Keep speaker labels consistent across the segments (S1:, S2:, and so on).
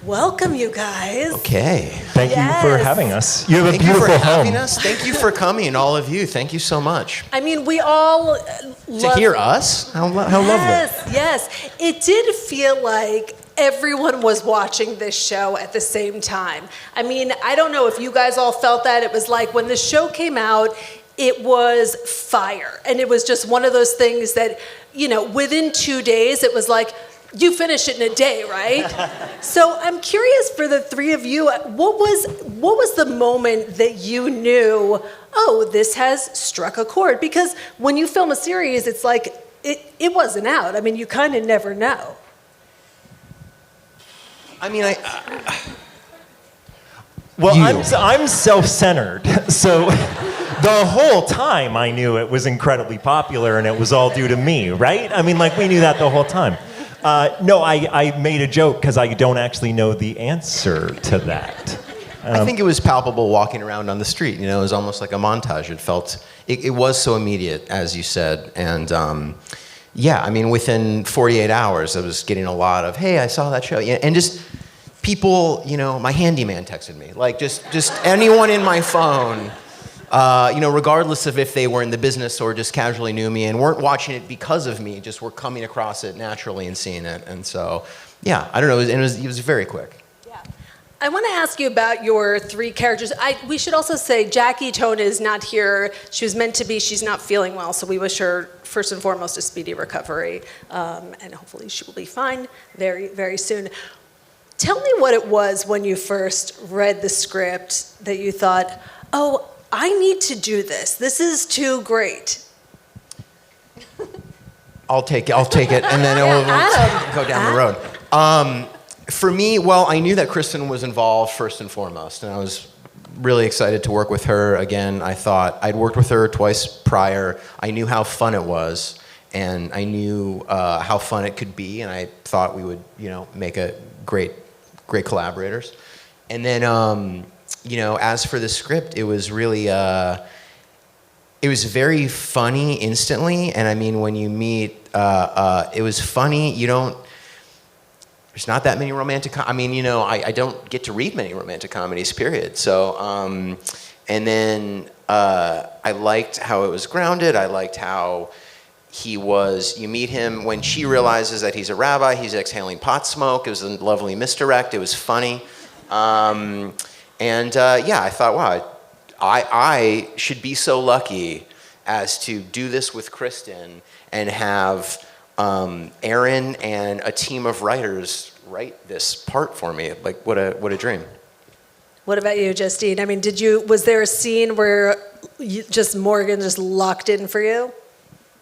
S1: Welcome, you guys.
S2: Okay.
S3: Thank you for having us. You have
S2: Thank
S3: a beautiful
S2: you for
S3: home.
S2: having us. Thank you for coming, all of you. Thank you so much.
S1: I mean, we all
S2: To hear us? How lovely.
S1: Yes. It did feel like everyone was watching this show at the same time. I mean, I don't know if you guys all felt that. It was like when the show came out, it was fire. And it was just one of those things that, you know, within 2 days, it was like, you finished it in a day, right? So I'm curious for the three of you, what was the moment that you knew, oh, this has struck a chord? Because when you film a series, it's like, it wasn't out. I mean, you kind of never know.
S2: I mean,
S3: I'm self-centered, so the whole time I knew it was incredibly popular and it was all due to me, right? I mean, like, we knew that the whole time. No, I made a joke because I don't actually know the answer to that.
S2: I think it was palpable walking around on the street. You know, it was almost like a montage. It was so immediate, as you said. And yeah, I mean, within 48 hours, I was getting a lot of, hey, I saw that show. Yeah, and just people, you know, my handyman texted me. Like, just anyone in my phone, you know, regardless of if they were in the business or just casually knew me and weren't watching it because of me, just were coming across it naturally and seeing it. And so, yeah, I don't know, it was very quick.
S1: Yeah. I want to ask you about your three characters. We should also say Jackie Tone is not here. She was meant to be. She's not feeling well, so we wish her, first and foremost, a speedy recovery. And hopefully she will be fine very, very soon. Tell me what it was when you first read the script that you thought, oh, I need to do this. This is too great.
S2: I'll take it, and then we'll go down the road. For me, well, I knew that Kristen was involved first and foremost, and I was really excited to work with her again. I thought I'd worked with her twice prior. I knew how fun it was, and I knew how fun it could be, and I thought we would, you know, make a great collaborators. And then, you know, as for the script, it was really, it was very funny instantly. And I mean, when you meet, it was funny. There's not that many I mean, you know, I don't get to read many romantic comedies, period. So, and then I liked how it was grounded. I liked how you meet him when she realizes that he's a rabbi, he's exhaling pot smoke. It was a lovely misdirect. It was funny. Yeah, I thought, wow, I should be so lucky as to do this with Kristen and have Aaron and a team of writers write this part for me. Like, what a dream.
S1: What about you, Justine? I mean, was there a scene where Morgan just locked in for you?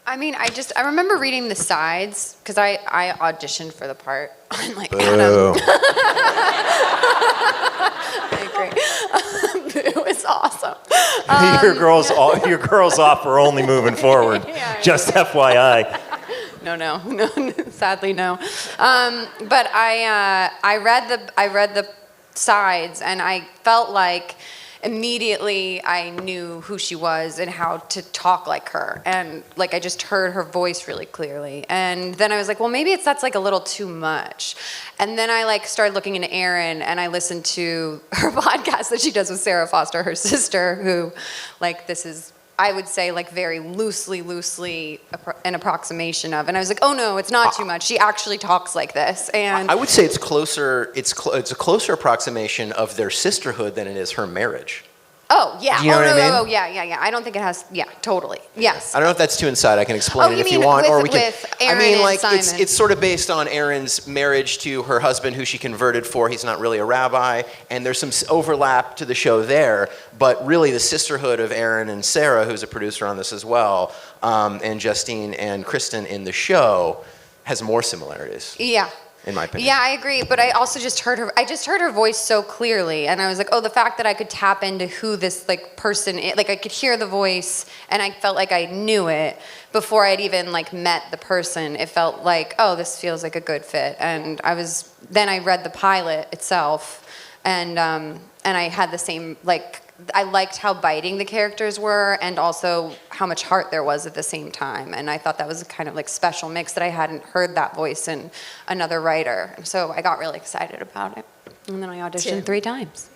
S4: I mean, I remember reading the sides because I auditioned for the part. I'm like, Adam. I agree. It was awesome.
S3: Your girls off are only moving forward.
S4: Yeah,
S3: just FYI.
S4: No, sadly no. But I read the sides and I felt like immediately I knew who she was and how to talk like her. And like I just heard her voice really clearly. And then I was like, well, maybe that's like a little too much. And then I like started looking into Erin and I listened to her podcast that she does with Sarah Foster, her sister, who like this is, I would say like very loosely an approximation of. And I was like, oh no, it's not too much. She actually talks like this. And
S2: I would say it's closer. It's a closer approximation of their sisterhood than it is her marriage.
S4: Oh yeah.
S2: Do you know what I mean?
S4: Oh yeah. I don't think it has. Yeah, totally. Yes.
S2: I don't know if that's too inside. I can explain it if you want, or we can.
S4: With Aaron and Simon.
S2: It's sort of based on Erin's marriage to her husband, who she converted for. He's not really a rabbi, and there's some overlap to the show there. But really, the sisterhood of Aaron and Sarah, who's a producer on this as well, and Justine and Kristen in the show, has more similarities.
S4: Yeah.
S2: In my opinion.
S4: Yeah, I agree, but I also just heard her voice so clearly, and I was like, oh, the fact that I could tap into who this like person is, like I could hear the voice, and I felt like I knew it before I'd even like met the person. It felt like, oh, this feels like a good fit, and then I read the pilot itself, and I had the same like I liked how biting the characters were and also how much heart there was at the same time. And I thought that was a kind of like special mix that I hadn't heard that voice in another writer. So I got really excited about it. And then I auditioned 3 times.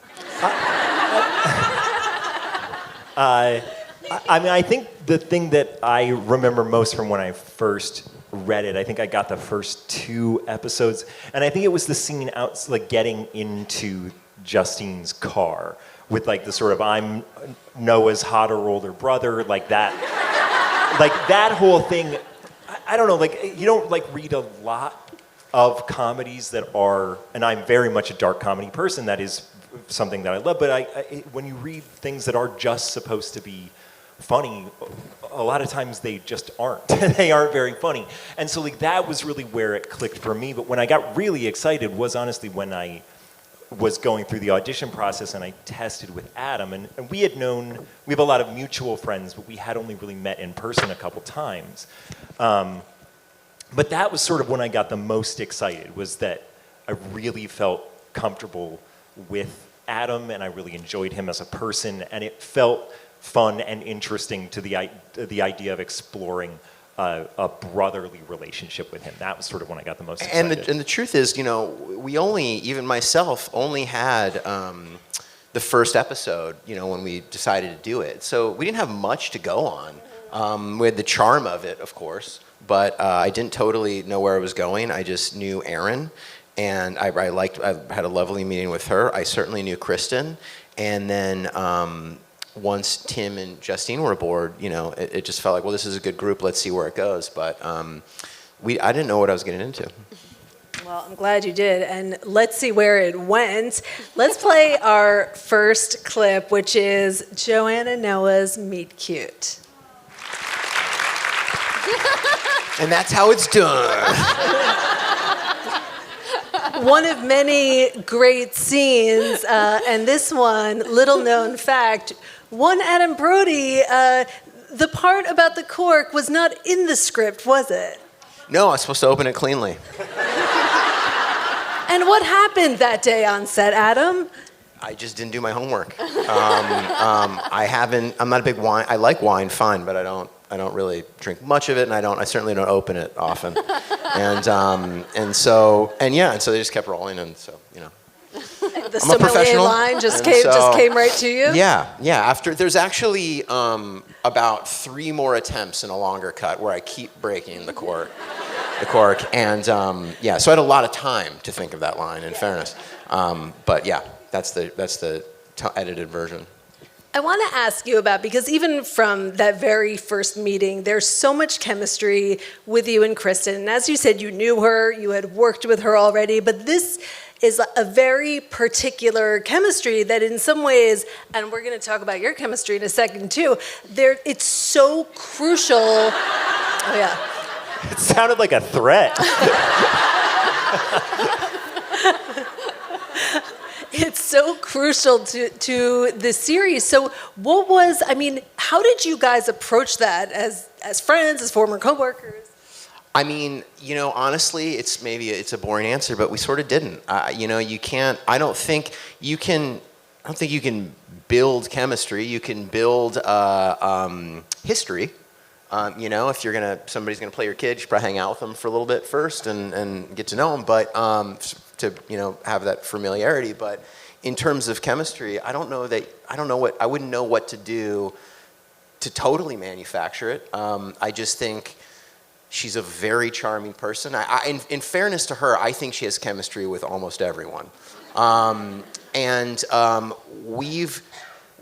S3: I mean, I think the thing that I remember most from when I first read it, I think I got the first 2 episodes, and I think it was the scene out, like getting into Justine's car with like the sort of I'm Noah's hotter older brother, like that whole thing. I don't know, like you don't like read a lot of comedies that are, and I'm very much a dark comedy person. That is something that I love. But when you read things that are just supposed to be funny, a lot of times they just aren't. They aren't very funny. And so like that was really where it clicked for me. But when I got really excited was honestly when I was going through the audition process and I tested with Adam. And we have a lot of mutual friends, but we had only really met in person a couple times. But that was sort of when I got the most excited, was that I really felt comfortable with Adam and I really enjoyed him as a person, and it felt fun and interesting to the idea of exploring a brotherly relationship with him. That was sort of when I got the most excited.
S2: And the truth is, we even myself only had the first episode, when we decided to do it. So we didn't have much to go on. We had the charm of it, of course, but I didn't totally know where I was going. I just knew Erin, and I had a lovely meeting with her. I certainly knew Kristen, and then once Tim and Justine were aboard, it just felt like, well, this is a good group. Let's see where it goes. But I didn't know what I was getting into.
S1: Well, I'm glad you did, and let's see where it went. Let's play our first clip, which is Joanna Noah's Meet Cute.
S2: And that's how it's done.
S1: One of many great scenes, and this one, little known fact, one Adam Brody, the part about the cork was not in the script, was it?
S2: No, I was supposed to open it cleanly.
S1: And what happened that day on set, Adam?
S2: I just didn't do my homework. I'm not a big wine. I like wine, fine, but I don't really drink much of it, and I certainly don't open it often. And so they just kept rolling, and so
S1: The
S2: I'm a professional
S1: sommelier line just came right to you?
S2: Yeah. After there's actually about 3 more attempts in a longer cut where I keep breaking the cork, and so I had a lot of time to think of that line. In fairness, but yeah, that's the edited version.
S1: I want to ask you about, because even from that very first meeting, there's so much chemistry with you and Kristen. And as you said, you knew her, you had worked with her already, but this is a very particular chemistry that in some ways, and we're going to talk about your chemistry in a second too, it's so crucial. Oh yeah.
S3: It sounded like a threat.
S1: It's so crucial to the series. So how did you guys approach that as friends, as former coworkers?
S2: I mean, honestly, it's a boring answer, but we sort of didn't. You can't. I don't think you can build chemistry. You can build history. If somebody's gonna play your kid, you should probably hang out with them for a little bit first and get to know them. But to have that familiarity. But in terms of chemistry, I wouldn't know what to do to totally manufacture it. I just think she's a very charming person. In fairness to her, I think she has chemistry with almost everyone. We've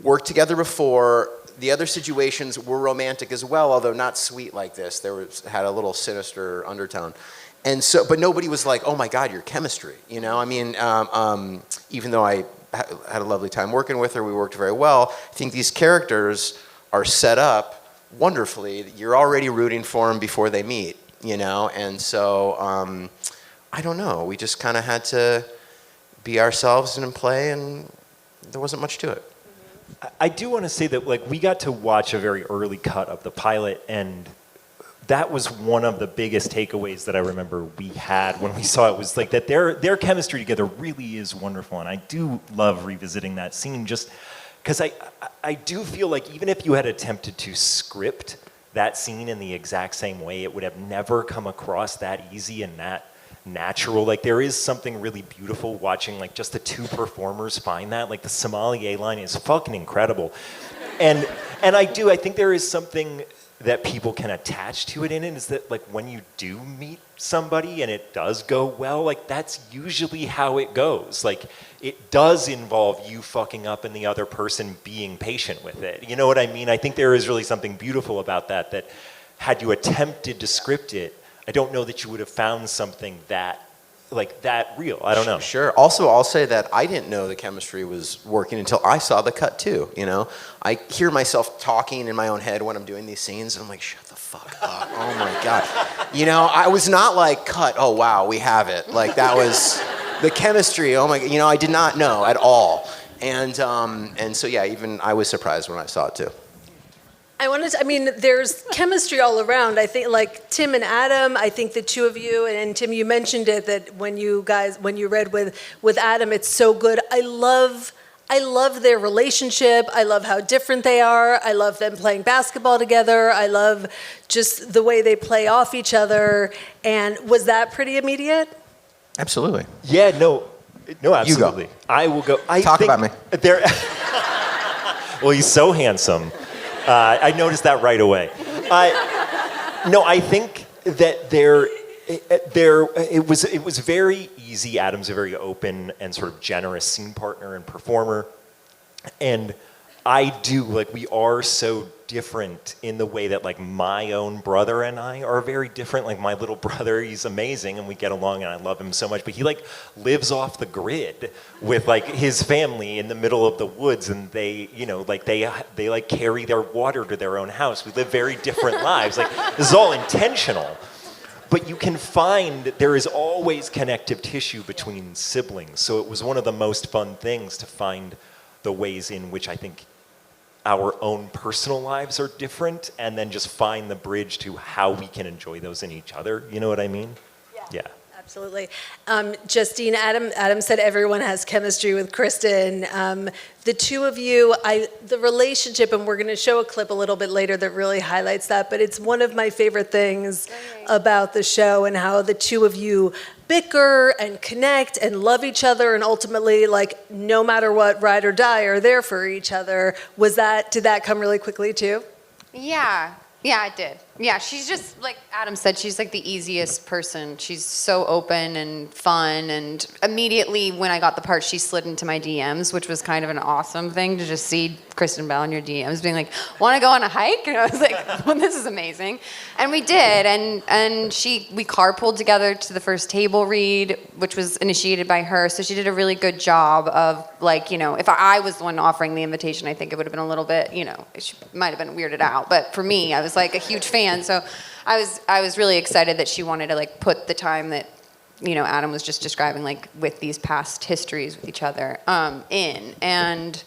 S2: worked together before. The other situations were romantic as well, although not sweet like this. Had a little sinister undertone. And so, but nobody was like, "Oh my God, your chemistry." Even though I had a lovely time working with her, we worked very well. I think these characters are set up wonderfully. You're already rooting for them before they meet, And so, I don't know. We just kind of had to be ourselves and play, and there wasn't much to it.
S3: I do want to say that we got to watch a very early cut of the pilot, and that was one of the biggest takeaways that I remember we had when we saw it, was that their chemistry together really is wonderful, and I do love revisiting that scene just because I do feel like even if you had attempted to script that scene in the exact same way, it would have never come across that easy and that natural. Like there is something really beautiful watching like just the two performers find that. Like the sommelier line is fucking incredible. And I think there is something that people can attach to it in it, is that like when you do meet somebody and it does go well, like that's usually how it goes. Like it does involve you fucking up and the other person being patient with it. You know what I mean? I think there is really something beautiful about that, that had you attempted to script it, I don't know that you would have found something that real. I don't know.
S2: Sure. Also, I'll say that I didn't know the chemistry was working until I saw the cut too. You know, I hear myself talking in my own head when I'm doing these scenes, and I'm like, shut the fuck up. Oh my God. You know, I was not like, cut, oh wow, we have it. Like that was the chemistry. Oh my God. You know, I did not know at all. And so yeah, even I was surprised when I saw it too.
S1: There's chemistry all around. I think like Tim and Adam, I think the two of you, and Tim, you mentioned it, that when you read with Adam, it's so good. I love their relationship. I love how different they are. I love them playing basketball together. I love just the way they play off each other. And was that pretty immediate?
S2: Absolutely.
S3: Yeah, no, absolutely.
S2: You go.
S3: I will go.
S2: Talk about me.
S3: Well, he's so handsome. I noticed that right away. I think that it was very easy. Adam's a very open and sort of generous scene partner and performer. And we are so different in the way that like my own brother and I are very different. Like my little brother, he's amazing and we get along and I love him so much, but he like lives off the grid with like his family in the middle of the woods, and they like carry their water to their own house. We live very different lives. Like this is all intentional. But you can find there is always connective tissue between siblings. So it was one of the most fun things to find the ways in which I think our own personal lives are different, and then just find the bridge to how we can enjoy those in each other. You know what I mean? Yeah.
S1: Absolutely. Justine, Adam said everyone has chemistry with Kristen. The two of you, the relationship, and we're going to show a clip a little bit later that really highlights that, but it's one of my favorite things about the show, and how the two of you bicker and connect and love each other, and ultimately, like, no matter what, ride or die, are there for each other. Did that come really quickly too?
S4: Yeah, it did. Yeah, she's just, like Adam said, she's like the easiest person. She's so open and fun, and immediately when I got the part, she slid into my DMs, which was kind of an awesome thing to just see Kristen Bell in your DMs being like, want to go on a hike? And I was like, well, this is amazing. And we did, and we carpooled together to the first table read, which was initiated by her, so she did a really good job of, like, you know, if I was the one offering the invitation, I think it would have been a little bit, you know, she might have been weirded out, but for me, I was like a huge fan. So I was really excited that she wanted to like put the time that, you know, Adam was just describing, like with these past histories with each other in. And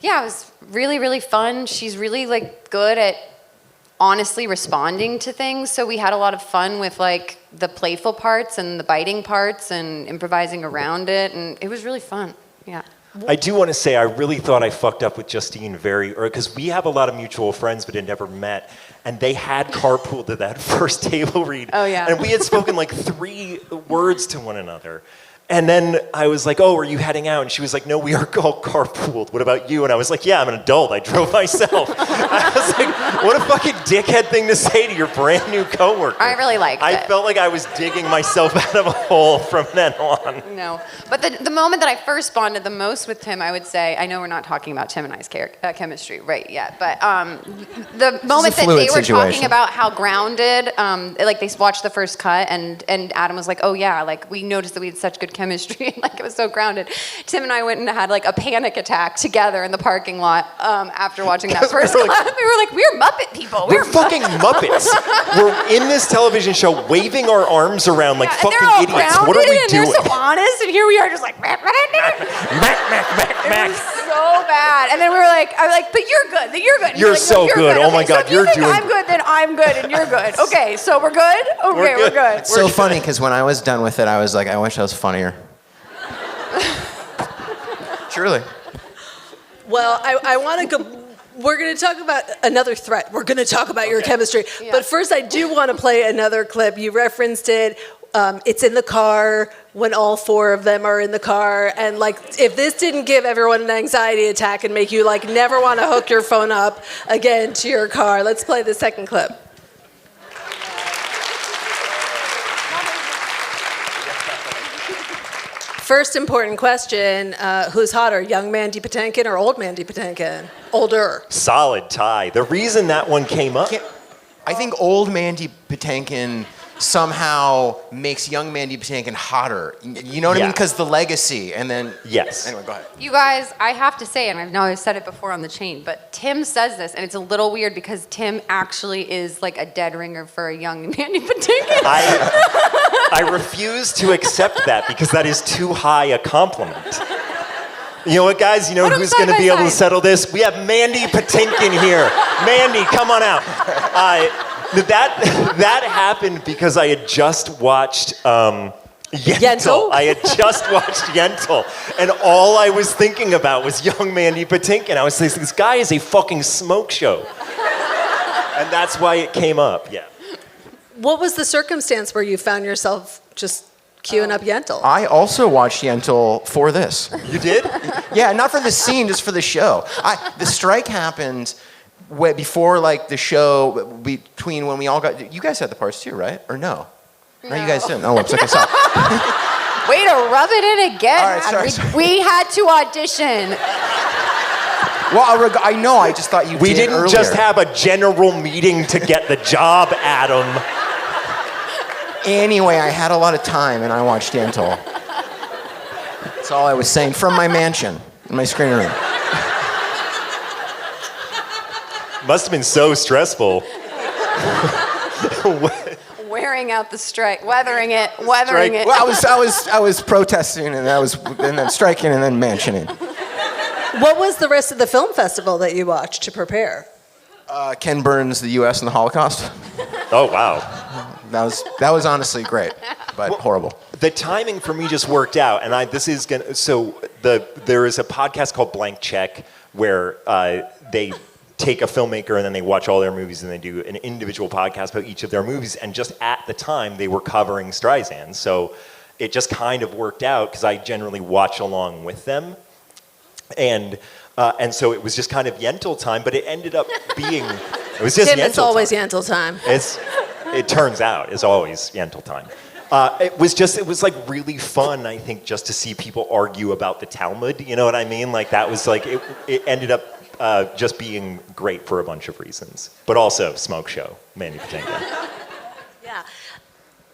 S4: yeah, it was really, really fun. She's really like good at honestly responding to things. So we had a lot of fun with like the playful parts and the biting parts and improvising around it. And it was really fun. Yeah.
S3: I do want to say I really thought I fucked up with Justine because we have a lot of mutual friends but had never met, and they had carpooled to that first table read.
S4: Oh, yeah.
S3: And we had spoken like 3 words to one another. And then I was like, oh, are you heading out? And she was like, no, we are all carpooled. What about you? And I was like, yeah, I'm an adult. I drove myself. I was like, what a fucking dickhead thing to say to your brand new coworker.
S4: I really liked it.
S3: I felt like I was digging myself out of a hole from then on.
S4: No. But the moment that I first bonded the most with Tim, I would say, I know we're not talking about Tim and I's chemistry right yet, but the moment that they were talking about how grounded, like they watched the first cut, and Adam was like, oh yeah, like we noticed that we had such good chemistry, like it was so grounded. Tim and I went and had like a panic attack together in the parking lot after watching that first cut. We were like, we're Muppet people.
S3: We're fucking Muppets. We're in this television show waving our arms around like fucking idiots. What are we doing?
S4: They're so honest, and here we are just like, it was so bad. And then I was like, but you're good. You're good.
S3: You're so good.
S4: Okay,
S3: oh my God,
S4: so
S3: you're doing.
S4: I'm good, then I'm good, and you're good. Okay, so we're good. Okay, we're good.
S2: It's so funny because when I was done with it, I was like, I wish I was funnier. Truly.
S1: Well, I want to go. We're going to talk about another threat. We're going to talk about your chemistry.
S4: Yeah.
S1: But first, I do want to play another clip. You referenced it. It's in the car when all four of them are in the car. And like, if this didn't give everyone an anxiety attack and make you like never want to hook your phone up again to your car, let's play the second clip. First important question, who's hotter, young Mandy Patinkin or old Mandy Patinkin? Older.
S3: Solid tie. The reason that one came up.
S2: I think old Mandy Patinkin somehow makes young Mandy Patinkin hotter. You know what I mean? Because the legacy, and then...
S3: Yes.
S2: Anyway, go ahead.
S4: You guys, I have to say, and I know I've said it before on the chain, but Tim says this, and it's a little weird because Tim actually is like a dead ringer for a young Mandy Patinkin.
S3: I refuse to accept that because that is too high a compliment. You know what, guys? You know
S4: Put 'em
S3: who's
S4: side
S3: going to
S4: by
S3: be able to
S4: side.
S3: settle this? We have Mandy Patinkin here. Mandy, come on out. That happened because I had just watched Yentl.
S1: Yentl?
S3: I had just watched Yentl, and all I was thinking about was young Mandy Patinkin. I was thinking, this guy is a fucking smoke show, and that's why it came up. Yeah.
S1: What was the circumstance where you found yourself just queuing up Yentl?
S2: I also watched Yentl for this.
S3: You did?
S2: Yeah, not for the scene, just for the show. The strike happened before like the show, between when we all got... You guys had the parts too, right? Or no? No, you guys didn't. Oh, I'm sorry.
S4: Way to rub it in again.
S2: All right, sorry.
S4: We had to audition.
S2: Well, I know, I just thought you
S3: We
S2: did
S3: didn't
S2: earlier.
S3: just have a general meeting to get the job, Adam.
S2: Anyway, I had a lot of time and I watched Yentl. That's all I was saying from my mansion, in my screening room.
S3: Must have been so stressful.
S4: Wearing out the strike, weathering it.
S2: Well, I was protesting and then striking and then mansioning.
S1: What was the rest of the film festival that you watched to prepare?
S2: Ken Burns, the U.S. and the Holocaust.
S3: Oh, wow.
S2: That was honestly great, but horrible.
S3: The timing for me just worked out, and there is a podcast called Blank Check where they take a filmmaker and then they watch all their movies and they do an individual podcast about each of their movies, and just at the time they were covering Streisand, so it just kind of worked out because I generally watch along with them, and so it was just kind of Yentl time, but it ended up being
S1: Tim, it's always Yentl time.
S3: It turns out it's always Yentl time. It was like really fun, I think, just to see people argue about the Talmud. You know what I mean? Like that was like it ended up just being great for a bunch of reasons, but also smoke show, Mandy Patinkin.
S1: Yeah.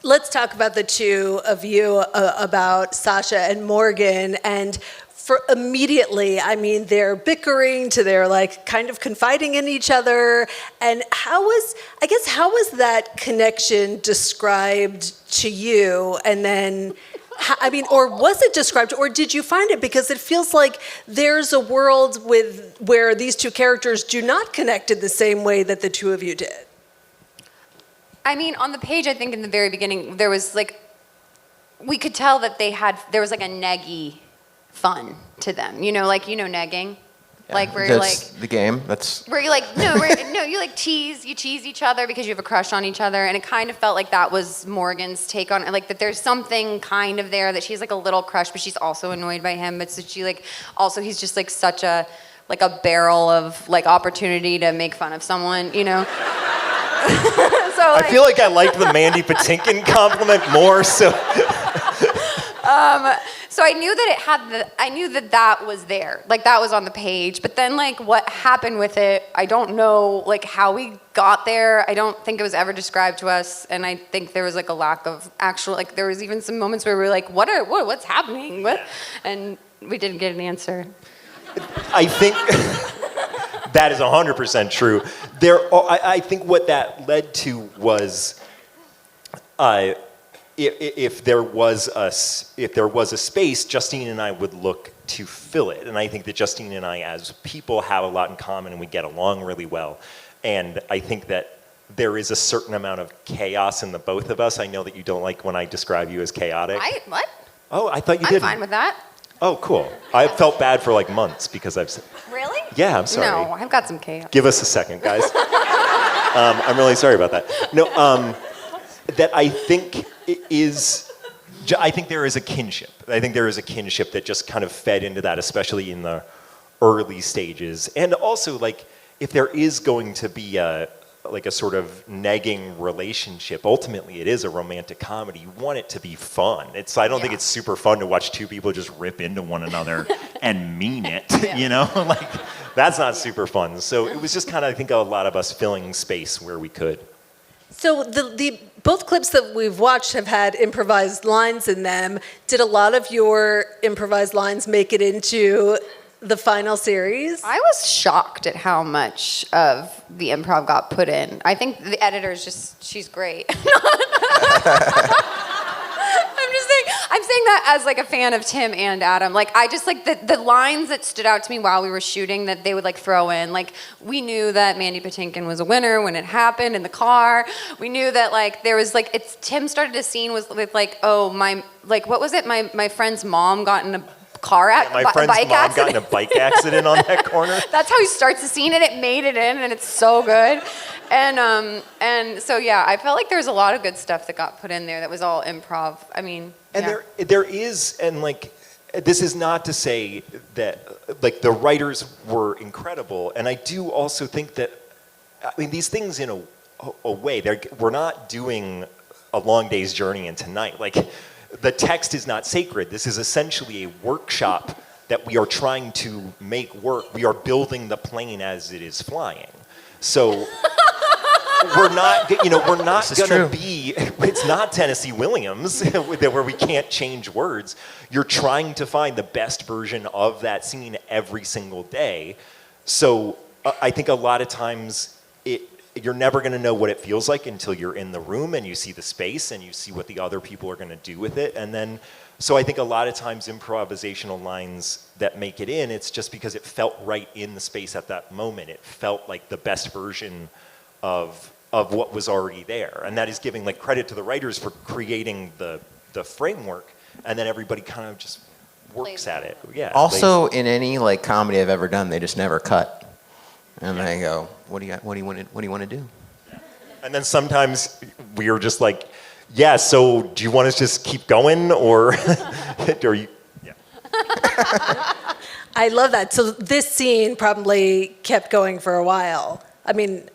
S1: Let's talk about the two of you, about Sasha and Morgan, and for immediately, I mean, they're bickering to they're like kind of confiding in each other. And how was that connection described to you? And then, or was it described, or did you find it? Because it feels like there's a world where these two characters do not connect in the same way that the two of you did.
S4: I mean, on the page, I think in the very beginning, there was like, we could tell that there was like a neggy fun to them. You know, negging?
S2: Yeah,
S4: like where you're like...
S2: the game, that's...
S4: Where you're like, you like tease each other because you have a crush on each other, and it kind of felt like that was Morgan's take on it, like that there's something kind of there, that she's like a little crush, but she's also annoyed by him, but so she like, also he's just like such a barrel of like opportunity to make fun of someone, you know? So, like,
S3: I feel like I liked the Mandy Patinkin compliment more, so...
S4: So I knew that that was there, like that was on the page. But then like what happened with it, I don't know like how we got there. I don't think it was ever described to us, and I think there was like a lack of actual, like there was even some moments where we were like, what's happening? What? And we didn't get an answer.
S3: I think that is 100% true. I think what that led to was, if there was a space, Justine and I would look to fill it. And I think that Justine and I, as people, have a lot in common, and we get along really well. And I think that there is a certain amount of chaos in the both of us. I know that you don't like when I describe you as chaotic.
S4: What?
S3: Oh, I thought you did.
S4: I'm fine with that.
S3: Oh, cool. I felt bad for like months because I've said...
S4: Really?
S3: Yeah, I'm sorry.
S4: No, I've got some chaos.
S3: Give us a second, guys. I'm really sorry about that. No, that I think I think there is a kinship. I think there is a kinship that just kind of fed into that, especially in the early stages. And also, like, if there is going to be a sort of negging relationship, ultimately it is a romantic comedy. You want it to be fun. I don't think it's super fun to watch two people just rip into one another and mean it, you know? Like, that's not super fun. So it was just kind of, I think, a lot of us filling space where we could.
S1: So the both clips that we've watched have had improvised lines in them. Did a lot of your improvised lines make it into the final series?
S4: I was shocked at how much of the improv got put in. I think the editor's she's great. I'm saying that as like a fan of Tim and Adam. Like, I just like the lines that stood out to me while we were shooting that they would like throw in. Like, we knew that Mandy Patinkin was a winner when it happened in the car. We knew that like there was like Tim started a scene with like, oh my, like what was it? My friend's mom got in a car accident.
S3: My friend's mom got in a bike accident on that corner.
S4: That's how he starts the scene, and it made it in, and it's so good. And so yeah, I felt like there was a lot of good stuff that got put in there that was all improv. I mean,
S3: and there is, and like, this is not to say that like the writers were incredible, and I do also think that, I mean, these things in a way, we're not doing A Long Day's Journey into Night. Like, the text is not sacred. This is essentially a workshop that we are trying to make work. We are building the plane as it is flying. So we're not going to be, it's not Tennessee Williams where we can't change words. You're trying to find the best version of that scene every single day. So I think a lot of times you're never going to know what it feels like until you're in the room and you see the space and you see what the other people are going to do with it. And then, so I think a lot of times improvisational lines that make it in, it's just because it felt right in the space at that moment. It felt like the best version of what was already there. And that is giving like credit to the writers for creating the framework, and then everybody kind of just works at it. Yeah.
S2: Also, in any like comedy I've ever done, they just never cut. And they go, what do you want to do?
S3: And then sometimes we are just like, yeah, so do you want to just keep going or you? Yeah.
S1: I love that. So this scene probably kept going for a while. I mean,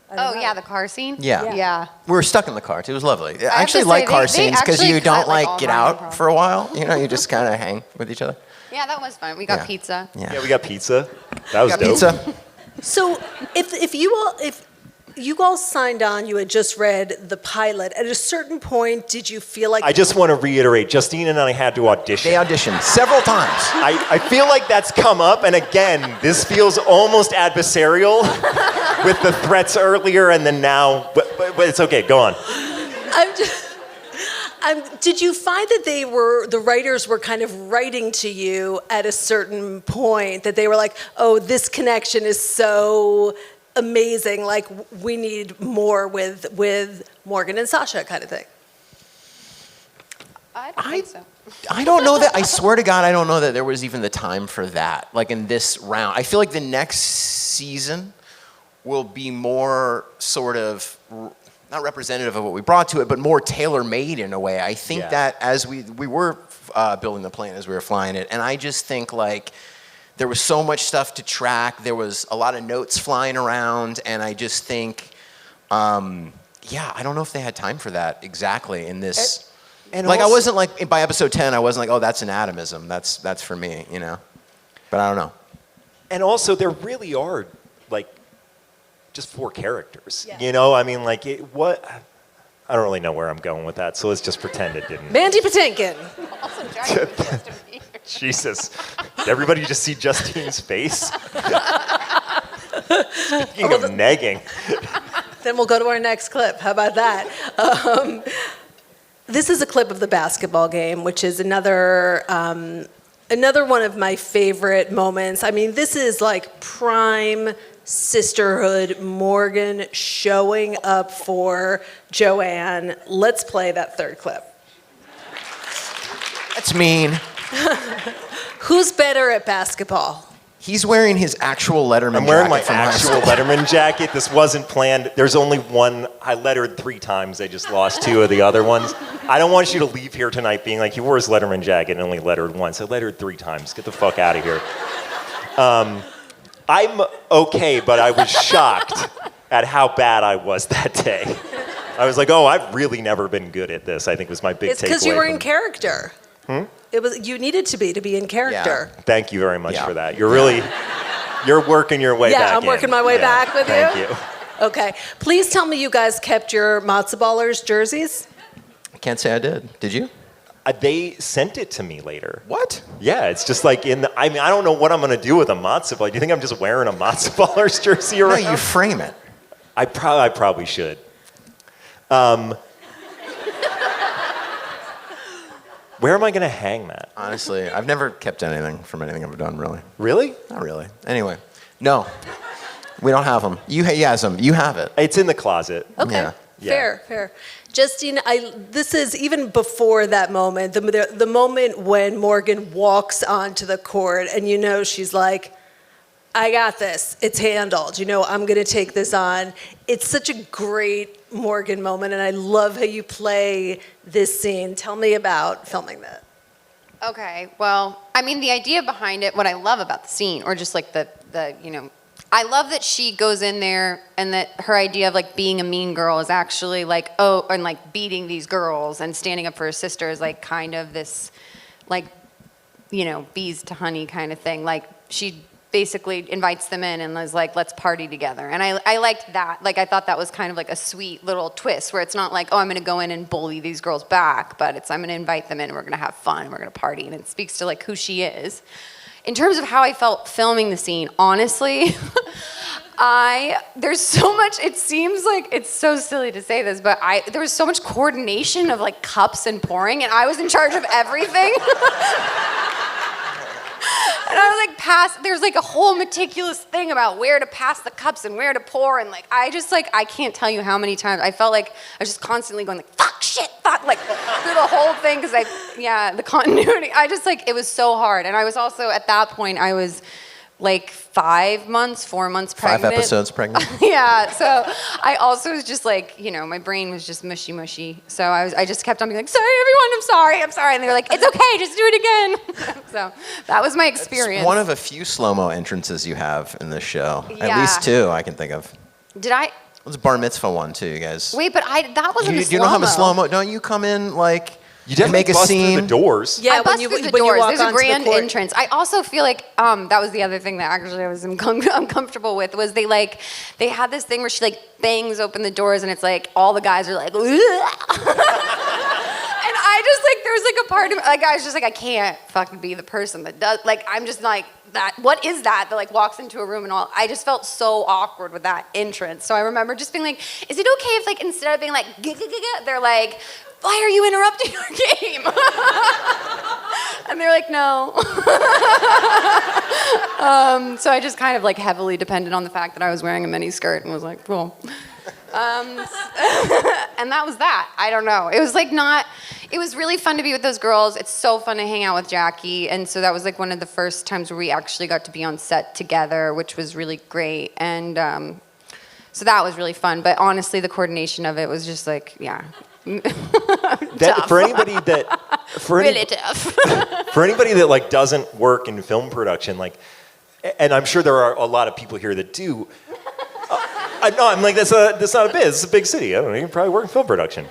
S4: the car scene?
S2: Yeah.
S4: Yeah.
S2: We were stuck in the car too. It was lovely. I
S4: have
S2: actually
S4: to
S2: like
S4: say,
S2: car
S4: they
S2: scenes because
S4: actually
S2: you don't
S4: cut, like,
S2: like
S4: all
S2: get
S4: my
S2: out
S4: improv.
S2: for a while. You know, you just kind of hang with each other.
S4: Yeah, that was fun. We got pizza.
S3: Yeah, we got pizza. That was dope.
S2: Pizza.
S1: so if you all signed on, you had just read the pilot. At a certain point, did you feel like...
S3: I just want to reiterate, Justine and I had to audition.
S2: They auditioned several times.
S3: I feel like that's come up, and again, this feels almost adversarial with the threats earlier and then now, but it's okay, go on.
S1: Did you find that the writers were kind of writing to you at a certain point, that they were like, oh, this connection is so amazing, like we need more with Morgan and Sasha kind of thing?
S4: I don't think so.
S2: I don't know that, I swear to God, I don't know that there was even the time for that, like in this round. I feel like the next season will be more sort of, not representative of what we brought to it, but more tailor-made in a way. I think that as we were building the plane as we were flying it, and I just think like there was so much stuff to track. There was a lot of notes flying around, and I just think, I don't know if they had time for that exactly in this. And like also, I wasn't like, by episode 10, I wasn't like, oh, that's an atomism. That's for me, you know? But I don't know.
S3: And also, there really are like just 4 characters. Yeah. You know, I mean, like, I don't really know where I'm going with that, so let's just pretend it didn't.
S1: Mandy Patinkin.
S3: Jesus. Did everybody just see Justine's face? Speaking of negging.
S1: Then we'll go to our next clip. How about that? This is a clip of the basketball game, which is another one of my favorite moments. I mean, this is like prime sisterhood, Morgan showing up for Joanne. Let's play that third clip.
S2: That's mean.
S1: Who's better at basketball?
S2: He's wearing his actual Letterman jacket.
S3: I'm wearing my
S2: from high
S3: actual
S2: school.
S3: Letterman jacket. This wasn't planned. There's only one. I lettered 3 times. I just lost 2 of the other ones. I don't want you to leave here tonight being like, he wore his Letterman jacket and only lettered once. I lettered 3 times. Get the fuck out of here. I'm okay, but I was shocked at how bad I was that day. I was like, oh, I've really never been good at this, I think was my big takeaway.
S1: It's because you were in character. It was, you needed to be in character.
S2: Yeah.
S3: Thank you very much for that. You're really, you're working your way back
S1: Yeah, I'm working my way back with you.
S3: Thank you.
S1: Okay. Please tell me you guys kept your matzo ballers jerseys.
S2: I can't say I did. Did you?
S3: They sent it to me later.
S2: What?
S3: Yeah, it's just like I mean, I don't know what I'm going to do with a matzo ball. Do you think I'm just wearing a matzo ballers jersey around?
S2: No, you frame it.
S3: I probably should. Where am I going to hang that?
S2: Honestly, I've never kept anything from anything I've done, really.
S3: Really?
S2: Not really. Anyway, no. We don't have them. He has them. You have it.
S3: It's in the closet.
S1: Okay.
S2: Yeah.
S1: Fair. Justine, this is even before that moment, the moment when Morgan walks onto the court and you know she's like, I got this. It's handled. You know, I'm going to take this on. It's such a great Morgan moment, and I love how you play this scene. Tell me about filming that.
S4: Okay, well, I mean, the idea behind it, what I love about the scene, or just like the you know, I love that she goes in there and that her idea of like being a mean girl is actually like, oh, and like beating these girls and standing up for her sister is like kind of this, like, you know, bees to honey kind of thing. Like she basically invites them in and is like, let's party together. And I liked that. Like, I thought that was kind of like a sweet little twist where it's not like, oh, I'm going to go in and bully these girls back, but it's, I'm going to invite them in and we're going to have fun and we're going to party. And it speaks to like who she is. In terms of how I felt filming the scene, honestly, there's so much, it seems like, it's so silly to say this, but there was so much coordination of like cups and pouring, and I was in charge of everything. And I was like, there's like a whole meticulous thing about where to pass the cups and where to pour, and like, I can't tell you how many times I felt like I was just constantly going like, fuck, shit, fuck, like through the whole thing, because the continuity, it was so hard. And I was also, at that point, I was like 4 months pregnant.
S2: 5 episodes pregnant.
S4: Yeah, so I also was just like, you know, my brain was just mushy. So I just kept on being like, sorry, everyone, I'm sorry. And they were like, it's okay, just do it again. So that was my experience.
S2: It's one of a few slow-mo entrances you have in this show.
S4: Yeah.
S2: At least 2 I can think of.
S4: Did I?
S2: It was a bar mitzvah one too, you guys.
S4: Wait, but that wasn't a slow-mo.
S2: You don't have a slow-mo? Don't you come in like...
S3: You definitely
S2: make a
S3: bust
S2: scene
S3: through the doors.
S1: Yeah,
S4: I bust through the
S1: when you
S4: doors.
S1: walk
S4: There's a
S1: onto the
S4: grand
S1: court.
S4: entrance. I also feel like that was the other thing that actually I was uncomfortable with, was they had this thing where she like bangs open the doors and it's like all the guys are like, and I just like, there was like a part of like, I was just like, I can't fucking be the person that does, like, I'm just like, that, what is that like walks into a room and all. I just felt so awkward with that entrance. So I remember just being like, is it okay if like instead of being like, they're like, why are you interrupting our game? And they're like, no. So I just kind of like heavily depended on the fact that I was wearing a mini skirt and was like, cool. And that was that. I don't know. It was like it was really fun to be with those girls. It's so fun to hang out with Jackie. And so that was like one of the first times where we actually got to be on set together, which was really great. And so that was really fun. But honestly, the coordination of it was just like, yeah.
S3: For anybody that
S4: Really tough.
S3: For anybody that like doesn't work in film production, like, and I'm sure there are a lot of people here that do. I'm like, that's not a biz. It's a big city. I don't know. You can probably work in film production.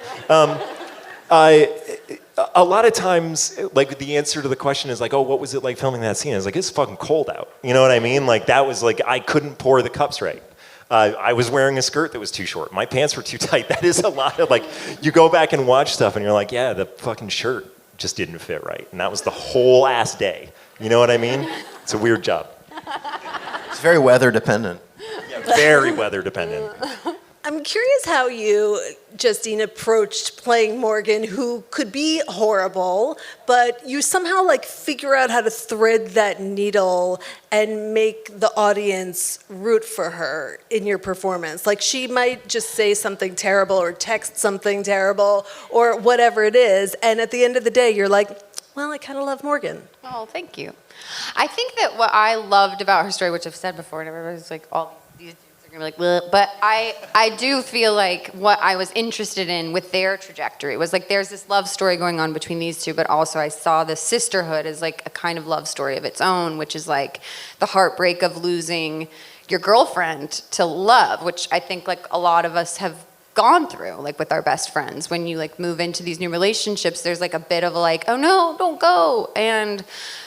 S3: A lot of times, like, the answer to the question is like, oh, what was it like filming that scene? It's like, it's fucking cold out. You know what I mean? Like, that was like, I couldn't pour the cups right. I was wearing a skirt that was too short. My pants were too tight. That is a lot of like, you go back and watch stuff and you're like, yeah, the fucking shirt just didn't fit right. And that was the whole ass day. You know what I mean? It's a weird job.
S2: It's very weather dependent.
S3: Yeah, very weather dependent.
S1: I'm curious how you, Justine, approached playing Morgan, who could be horrible, but you somehow like figure out how to thread that needle and make the audience root for her in your performance. Like, she might just say something terrible or text something terrible or whatever it is, and at the end of the day, you're like, well, I kind of love Morgan.
S4: Oh, thank you. I think that what I loved about her story, which I've said before, and everybody's like, all these dudes are gonna be like, bleh. But I do feel like what I was interested in with their trajectory was like, there's this love story going on between these two, but also I saw the sisterhood as like a kind of love story of its own, which is like the heartbreak of losing your girlfriend to love, which I think like a lot of us have gone through, like with our best friends. When you like move into these new relationships, there's like a bit of like, oh no, don't go. And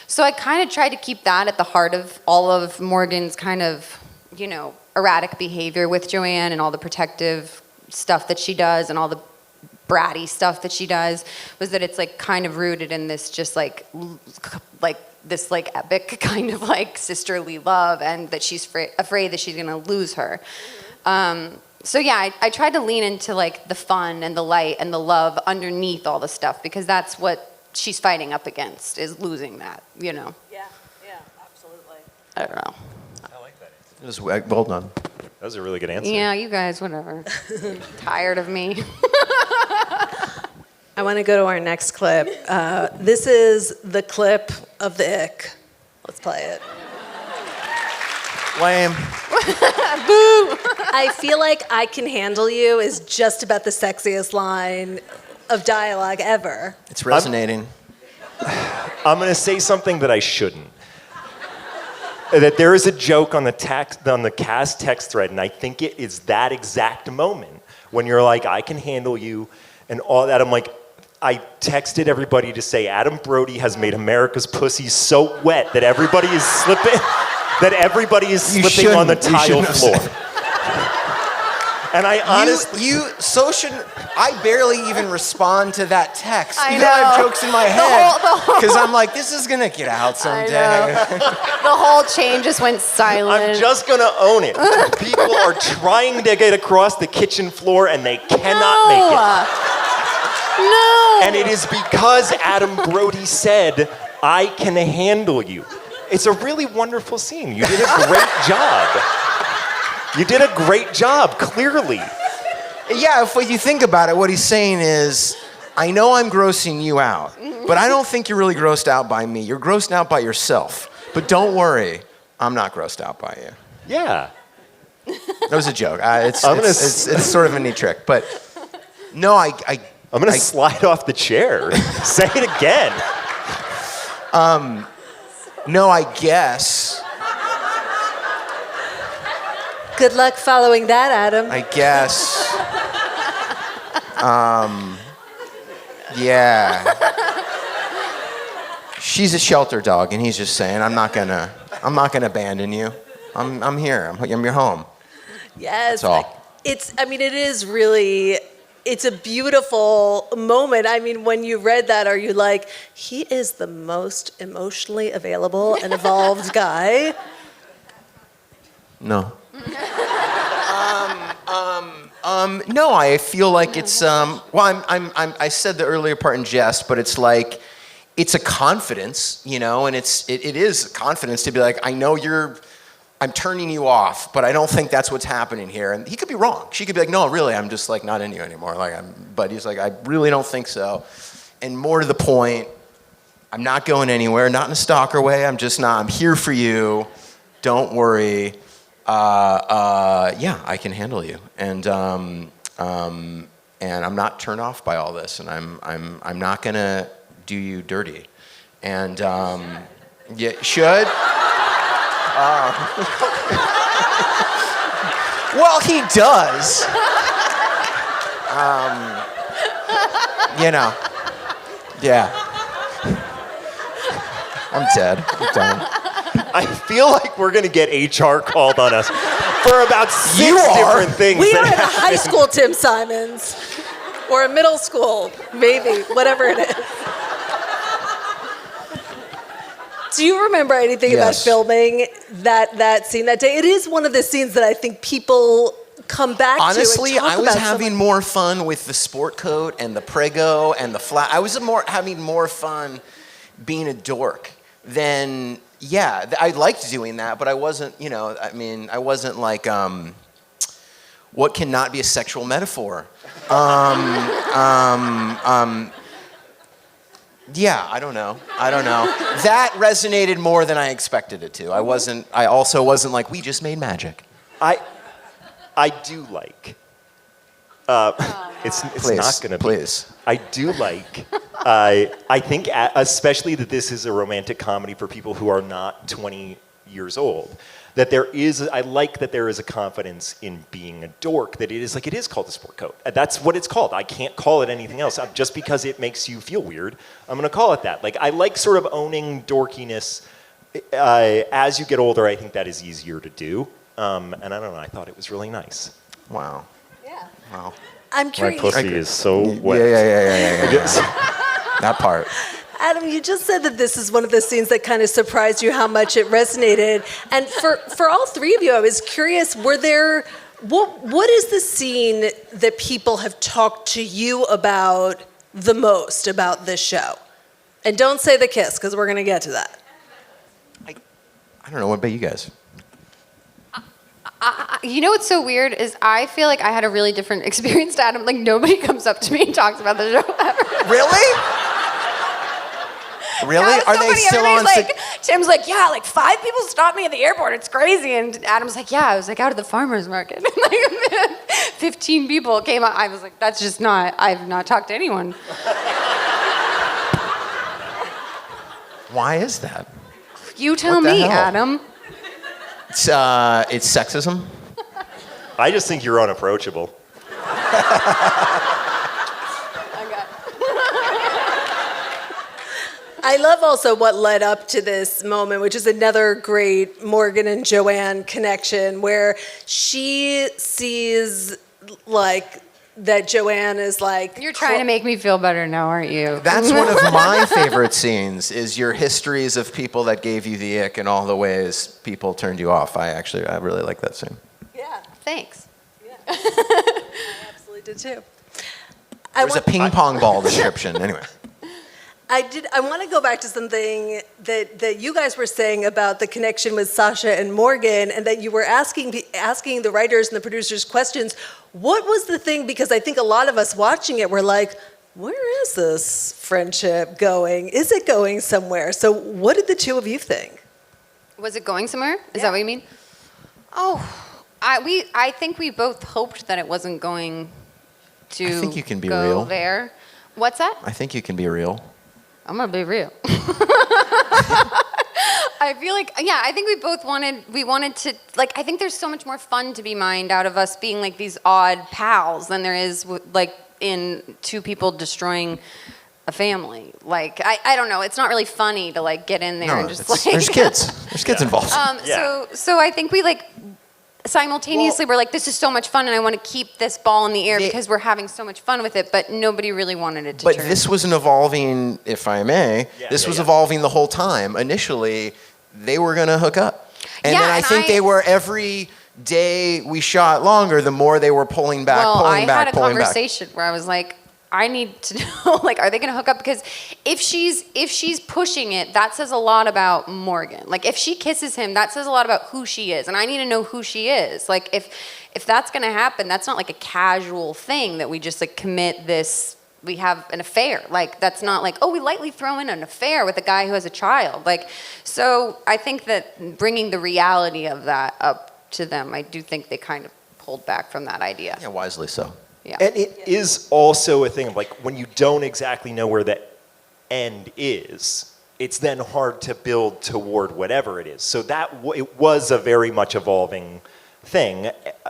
S4: so I kind of tried to keep that at the heart of all of Morgan's kind of, you know, erratic behavior with Joanne and all the protective stuff that she does and all the bratty stuff that she does, was that it's like kind of rooted in this just like this like epic kind of like sisterly love, and that she's afraid that she's gonna lose her. So yeah, I tried to lean into like the fun and the light and the love underneath all the stuff, because that's what she's fighting up against, is losing that, you know.
S1: Yeah, absolutely.
S4: I don't know.
S3: I like that answer.
S2: It was well done.
S3: That was a really good answer.
S4: Yeah, you guys, whatever. Tired of me.
S1: I want to go to our next clip. This is the clip of the ick. Let's play it.
S2: Lame.
S1: Boo! I feel like I can handle you is just about the sexiest line of dialogue ever.
S2: It's resonating.
S3: I'm going to say something that I shouldn't. That there is a joke on the cast text thread, and I think it is that exact moment when you're like, I can handle you, and all that. I'm like, I texted everybody to say Adam Brody has made America's pussy so wet that everybody is slipping. That everybody is slipping on the tile floor. And I honestly...
S2: So shouldn't... I barely even respond to that text.
S4: I
S2: Even though I have
S4: know.
S2: jokes in my head. Because I'm like, this is going to get out someday.
S4: The whole chain just went silent.
S3: I'm just going to own it. People are trying to get across the kitchen floor and they cannot make it.
S4: No.
S3: And it is because Adam Brody said, I can handle you. It's a really wonderful scene. You did a great job. You did a great job, clearly.
S2: Yeah, if you think about it, what he's saying is, I know I'm grossing you out, but I don't think you're really grossed out by me. You're grossed out by yourself. But don't worry, I'm not grossed out by you.
S3: Yeah.
S2: That was a joke. It's sort of a neat trick. But no, I'm
S3: going to slide off the chair. Say it again.
S2: No, I guess.
S1: Good luck following that, Adam.
S2: I guess. Yeah. She's a shelter dog, and he's just saying, I'm not gonna abandon you. I'm here. I'm your home.
S1: Yes.
S2: That's all.
S1: It is really, it's a beautiful moment. I mean, when you read that, are you like, he is the most emotionally available and evolved guy?
S2: No. No, I feel like it's I said the earlier part in jest, but it's like it's a confidence, you know, and it is confidence to be like, I know I'm turning you off, but I don't think that's what's happening here. And he could be wrong. She could be like, no, really, I'm just like not into you anymore. But he's like, I really don't think so. And more to the point, I'm not going anywhere, not in a stalker way. I'm just not. I'm here for you. Don't worry. Yeah, I can handle you. And I'm not turned off by all this. And I'm not gonna do you dirty. And yeah, should. Well, he does. You know. Yeah. I'm dead. I'm done.
S3: I feel like we're going to get HR called on us for about six different things.
S1: We are
S3: that
S1: in a high
S3: happen.
S1: school, Tim Simons. Or a middle school, maybe, whatever it is. Do you remember anything about filming that scene that day? It is one of the scenes that I think people come back
S2: Honestly,
S1: to and talk
S2: I was
S1: about
S2: having more fun with the sport coat and the prego and the flat. I was having more fun being a dork than, yeah, I liked doing that, but I wasn't, you know, I mean, I wasn't like, what cannot be a Yeah, I don't know. That resonated more than I expected it to. I also wasn't like, we just made magic.
S3: I do like. It's
S2: Please,
S3: not going to be.
S2: please.
S3: I do like. I think especially that this is a romantic comedy for people who are not 20 years old. I like that there is a confidence in being a dork, that it is called a sport coat. That's what it's called. I can't call it anything else. Just because it makes you feel weird, I'm going to call it that. Like, I like sort of owning dorkiness. As you get older, I think that is easier to do. And I don't know, I thought it was really nice.
S2: Wow.
S1: Yeah.
S2: Wow.
S1: I'm
S3: My
S1: curious.
S3: pussy is so wet.
S2: Yeah. That part.
S1: Adam, you just said that this is one of the scenes that kind of surprised you how much it resonated. And for all three of you, I was curious, what is the scene that people have talked to you about the most about this show? And don't say the kiss, because we're going to get to that.
S2: I don't know, what about you guys?
S4: You know what's so weird is I feel like I had a really different experience to Adam. Like, nobody comes up to me and talks about the show ever.
S2: Really? Really?
S4: That was
S2: Are
S4: so
S2: they
S4: funny.
S2: still
S4: Everybody's
S2: on?
S4: Tim's like, yeah, like 5 people stopped me at the airport. It's crazy. And Adam's like, yeah, I was like out at the farmer's market. Like, 15 people came up. I was like, that's just not, I've not talked to anyone.
S2: Why is that?
S4: You tell
S2: What the
S4: me,
S2: hell?
S4: Adam.
S2: It's sexism.
S3: I just think you're unapproachable.
S1: I love also what led up to this moment, which is another great Morgan and Joanne connection, where she sees like that Joanne is like...
S4: You're trying to make me feel better now, aren't you?
S2: That's one of my favorite scenes, is your histories of people that gave you the ick and all the ways people turned you off. I really like that scene.
S1: Yeah,
S4: Thanks.
S1: I absolutely did too.
S2: There's a ping pong ball description. Anyway.
S1: I want to go back to something that you guys were saying about the connection with Sasha and Morgan, and that you were asking the writers and the producers questions. What was the thing? Because I think a lot of us watching it were like, where is this friendship going? Is it going somewhere? So what did the two of you think?
S4: Was it going somewhere? Is that what you mean? Oh, I think we both hoped that it wasn't going to
S2: I think you can be
S4: go
S2: real.
S4: there. What's that?
S2: I think you can be real.
S4: I'm gonna be real. I feel like, yeah, I think we wanted to, like, I think there's so much more fun to be mined out of us being like these odd pals than there is like in two people destroying a family. Like, I don't know, it's not really funny to like get in there and just like.
S2: There's kids. There's kids involved.
S4: So I think we like simultaneously we're like, this is so much fun and I want to keep this ball in the air because we're having so much fun with it, but nobody really wanted it to
S2: But
S4: turn.
S2: this was an evolving, if I may, evolving the whole time. Initially, they were going to hook up. And then I think they were, every day we shot longer, the more they were pulling back,
S4: I had a conversation where I was like, I need to know, like, are they going to hook up? Because if she's pushing it, that says a lot about Morgan. Like, if she kisses him, that says a lot about who she is. And I need to know who she is. Like, if that's going to happen, that's not like a casual thing that we just like commit this, we have an affair. Like, that's not like, oh, we lightly throw in an affair with a guy who has a child. Like, so I think that bringing the reality of that up to them, I do think they kind of pulled back from that idea.
S2: Yeah, wisely so.
S4: Yeah.
S3: And it is also a thing of like, when you don't exactly know where the end is, it's then hard to build toward whatever it is. So it was a very much evolving thing.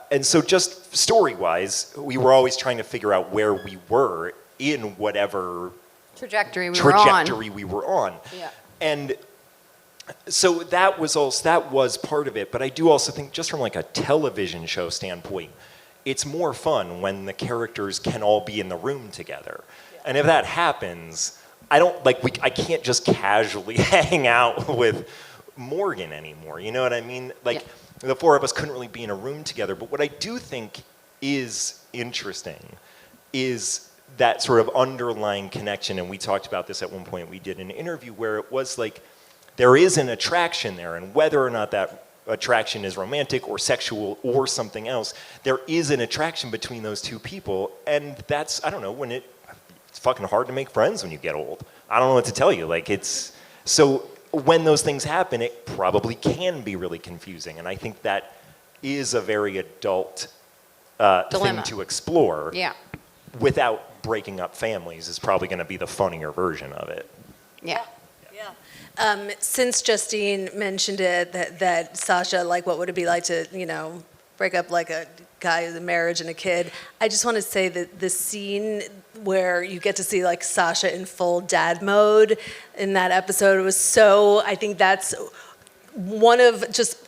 S3: And so just story-wise, we were always trying to figure out where we were in whatever
S4: Trajectory
S3: we were on.
S4: Yeah.
S3: And so that was part of it. But I do also think, just from like a television show standpoint, it's more fun when the characters can all be in the room together. Yeah. And if that happens, I can't just casually hang out with Morgan anymore. You know what I mean? Like, the four of us couldn't really be in a room together. But what I do think is interesting is that sort of underlying connection. And we talked about this at one point. We did an interview where it was like, there is an attraction there, and whether or not that attraction is romantic or sexual or something else, there is an attraction between those two people. And that's, I don't know, it's fucking hard to make friends when you get old. I don't know what to tell you. Like, it's so when those things happen, it probably can be really confusing, and I think that is a very adult thing to explore.
S4: Yeah.
S3: Without breaking up families is probably going to be the funnier version of it.
S4: Yeah.
S1: Since Justine mentioned it, that Sasha, like, what would it be like to, break up like a guy with a marriage and a kid? I just want to say that the scene where you get to see like Sasha in full dad mode in that episode was so, I think that's one of just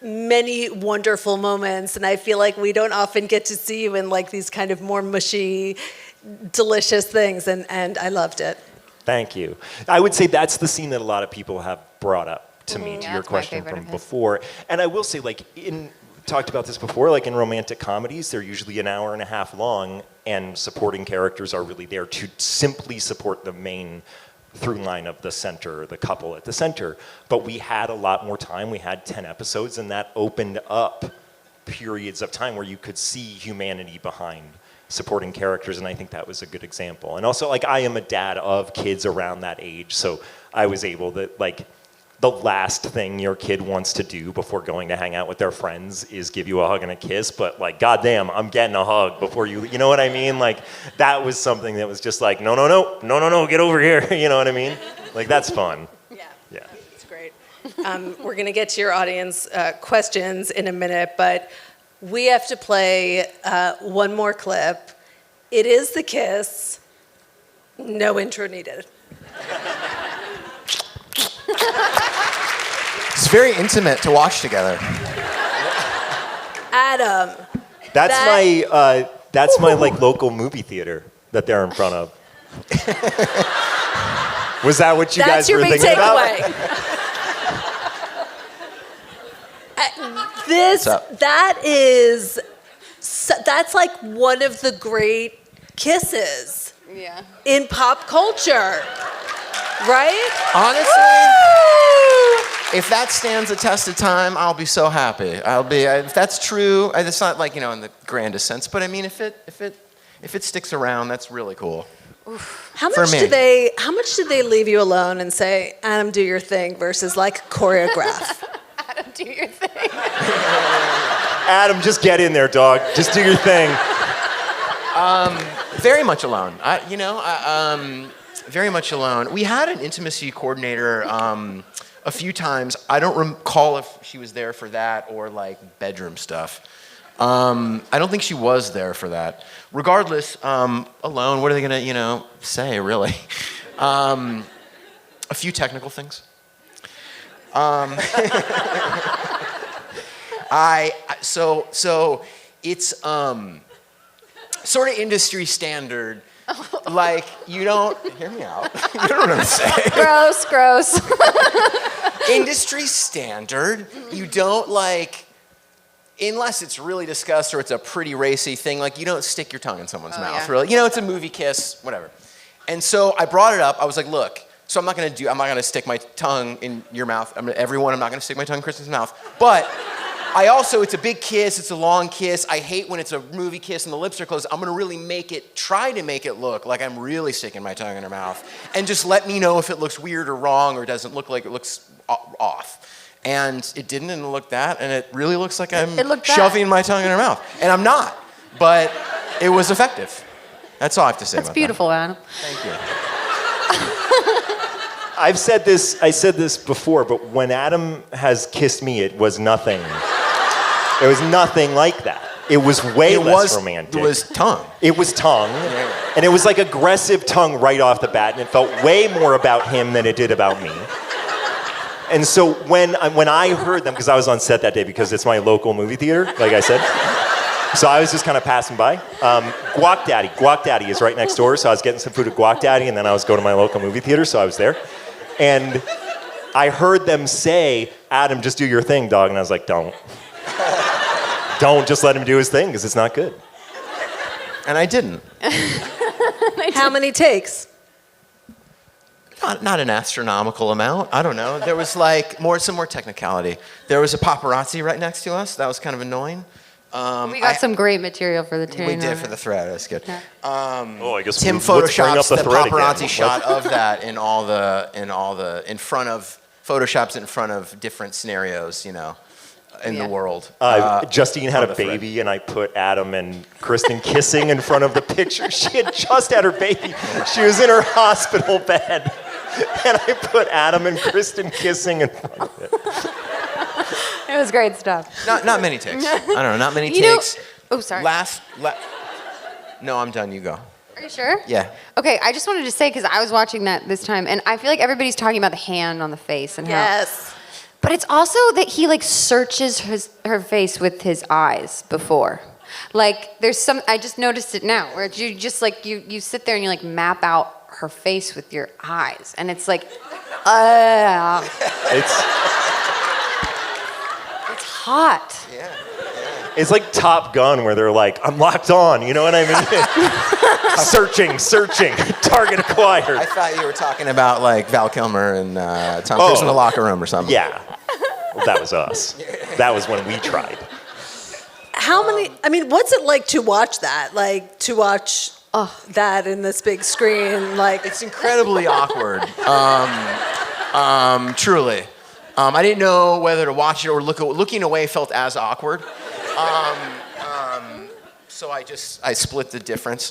S1: many wonderful moments, and I feel like we don't often get to see you in like these kind of more mushy, delicious things, and I loved it.
S3: Thank you. I would say that's the scene that a lot of people have brought up to me, to your
S4: that's my
S3: question
S4: favorite
S3: from
S4: of his.
S3: before. And I will say, like, talked about this before, like in romantic comedies, they're usually an hour and a half long, and supporting characters are really there to simply support the main through line of the center, the couple at the center. But we had a lot more time. We had 10 episodes, and that opened up periods of time where you could see humanity behind supporting characters, and I think that was a good example. And also, like, I am a dad of kids around that age, so I was able to, like, the last thing your kid wants to do before going to hang out with their friends is give you a hug and a kiss, but like, goddamn, I'm getting a hug before you know what I mean? Like, that was something that was just like, no, get over here, you know what I mean? Like, that's fun. Yeah.
S1: It's great. We're gonna get to your audience questions in a minute, but we have to play one more clip. It is the kiss. No intro needed.
S2: It's very intimate to watch together.
S1: Adam.
S3: That's my like local movie theater that they're in front of. Was that what you
S1: That's
S3: guys were thinking about?
S1: That's your big takeaway. That's like one of the great kisses in pop culture, right?
S2: Honestly, if that stands the test of time, I'll be so happy. If that's true. It's not like, in the grandest sense, but I mean, if it sticks around, that's really cool.
S1: How much do they leave you alone and say, Adam, do your thing, versus like choreograph?
S4: Adam, do your thing.
S3: Adam, just get in there, dog. Just do your thing.
S2: Very much alone. Very much alone. We had an intimacy coordinator a few times. I don't recall if she was there for that or like bedroom stuff. I don't think she was there for that. Regardless, alone, what are they gonna, say, really? A few technical things. So it's sort of industry standard. Like, you don't, hear me out. You don't know what I'm saying.
S4: Gross.
S2: Industry standard. You don't like, unless it's really discussed or it's a pretty racy thing, like you don't stick your tongue in someone's mouth,
S4: yeah.
S2: really. It's a movie kiss, whatever. And so I brought it up. I was like, look, so I'm not gonna stick my tongue in your mouth. I'm not gonna stick my tongue in Kristen's mouth. But it's a big kiss, it's a long kiss. I hate when it's a movie kiss and the lips are closed. I'm gonna really try to make it look like I'm really sticking my tongue in her mouth. And just let me know if it looks weird or wrong or doesn't look like it looks off. And it didn't, and it looked that, and it really looks like I'm shoving my tongue in her mouth. And I'm not, but it was effective. That's all I have to say about that.
S4: That's beautiful, Adam.
S2: Thank you.
S3: I said this before, but when Adam has kissed me, it was nothing. It was nothing like that. It was less romantic.
S2: It was tongue.
S3: It was tongue.
S2: Yeah.
S3: And it was like aggressive tongue right off the bat, and it felt way more about him than it did about me. And so when I heard them, because I was on set that day because it's my local movie theater, like I said. So I was just kind of passing by. Guac Daddy is right next door, so I was getting some food at Guac Daddy, and then I was going to my local movie theater, so I was there. And I heard them say, Adam, just do your thing, dog. And I was like, don't. Don't just let him do his thing, because it's not good.
S2: And I didn't.
S1: How many takes?
S2: Not an astronomical amount. I don't know. There was like some more technicality. There was a paparazzi right next to us. That was kind of annoying.
S4: We got some great material for the Terry.
S2: We did for the thread. That's good.
S4: Yeah.
S3: I guess
S2: Tim
S3: let's bring up
S2: photoshops the
S3: thread
S2: paparazzi
S3: again.
S2: shot of that in front of photoshops in front of different scenarios, in the world.
S3: Justine had
S2: on
S3: a
S2: the thread.
S3: baby, and I put Adam and Kristen kissing in front of the picture. She had just had her baby. She was in her hospital bed, and I put Adam and Kristen kissing in front of it.
S4: It was great stuff.
S2: Not many takes. I don't know. Not many takes.
S4: Oh, sorry.
S2: No, I'm done. You go.
S4: Are you sure?
S2: Yeah.
S4: Okay, I just wanted to say, because I was watching that this time, and I feel like everybody's talking about the hand on the face and how.
S1: Yes.
S4: But it's also that he searches her face with his eyes before. There's some, I just noticed it now, where you just you sit there and you map out her face with your eyes. And it's
S3: It's
S4: hot.
S2: Yeah.
S3: It's like Top Gun, where they're like, I'm locked on, you know what I mean? searching, target acquired.
S2: I thought you were talking about Val Kilmer and Tom Cruise in the locker room or something.
S3: Yeah. Well, that was us. That was when we tried.
S1: What's it like to watch that? To watch that in this big screen?
S2: It's incredibly awkward. Truly. I didn't know whether to watch it or looking away felt as awkward. So I split the difference.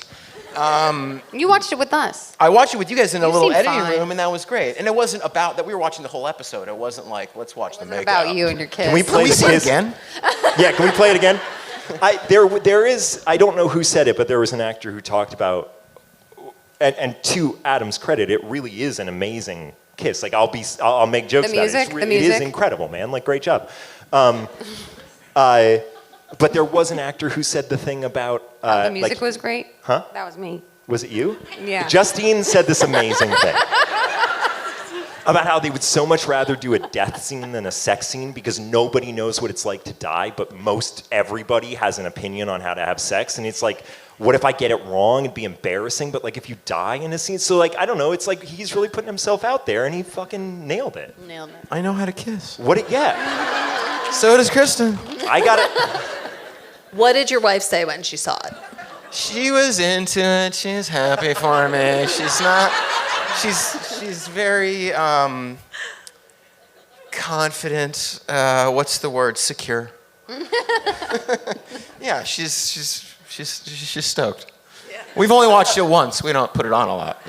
S4: You watched it with us.
S2: I watched it with you guys in a little
S4: seem
S2: editing
S4: fine.
S2: room, and that was great. And it wasn't about that we were watching the whole episode. It wasn't let's watch the makeup.
S4: About you and your kids.
S3: Can we play
S2: Can we
S3: the
S2: see it
S3: kiss?
S2: again?
S3: Yeah, can we play it again? There is, I don't know who said it, but there was an actor who talked about, and to Adam's credit, it really is an amazing kiss. I'll make jokes
S4: The music?
S3: about it.
S4: The
S3: It is
S4: music?
S3: incredible, man. Great job. But there was an actor who said the thing about...
S4: the music was great.
S3: Huh?
S4: That was me.
S3: Was it you?
S4: Yeah.
S3: Justine said this amazing thing about how they would so much rather do a death scene than a sex scene because nobody knows what it's like to die, but most everybody has an opinion on how to have sex. And it's what if I get it wrong? It'd be embarrassing, but if you die in a scene. So I don't know, it's he's really putting himself out there and he fucking nailed it.
S4: Nailed it.
S2: I know how to kiss.
S3: Yeah.
S2: So does Kristen.
S3: I got it.
S1: What did your wife say when she saw it?
S2: She was into it. She's happy for me. She's not. She's very confident. What's the word? Secure. Yeah, she's stoked. Yeah. We've only watched it once. We don't put it on a lot.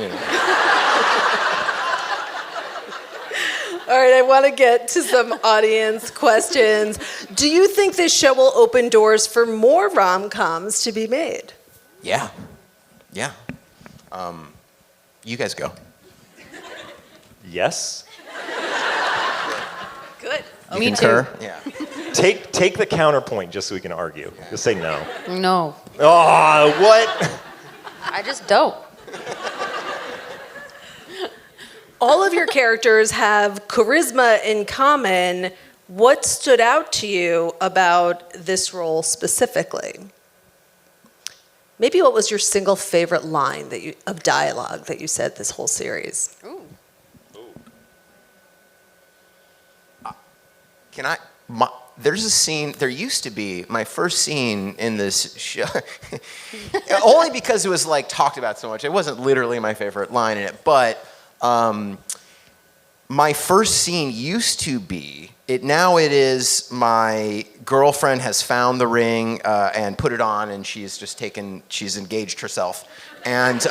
S1: All right, I want to get to some audience questions. Do you think this show will open doors for more rom-coms to be made?
S2: Yeah. You guys go.
S3: Yes.
S1: Good.
S2: You
S4: Me
S2: concur?
S4: too.
S2: Yeah.
S3: Take the counterpoint just so we can argue. Just say no.
S4: No.
S3: Oh, what?
S4: I just don't.
S1: All of your characters have charisma in common. What stood out to you about this role specifically? Maybe what was your single favorite line of dialogue that you said this whole series?
S4: Ooh.
S2: There's a scene, there used to be, my first scene in this show, only because it was talked about so much. It wasn't literally my favorite line in it, but my first scene used to be, now it is my girlfriend has found the ring and put it on and she's engaged herself. And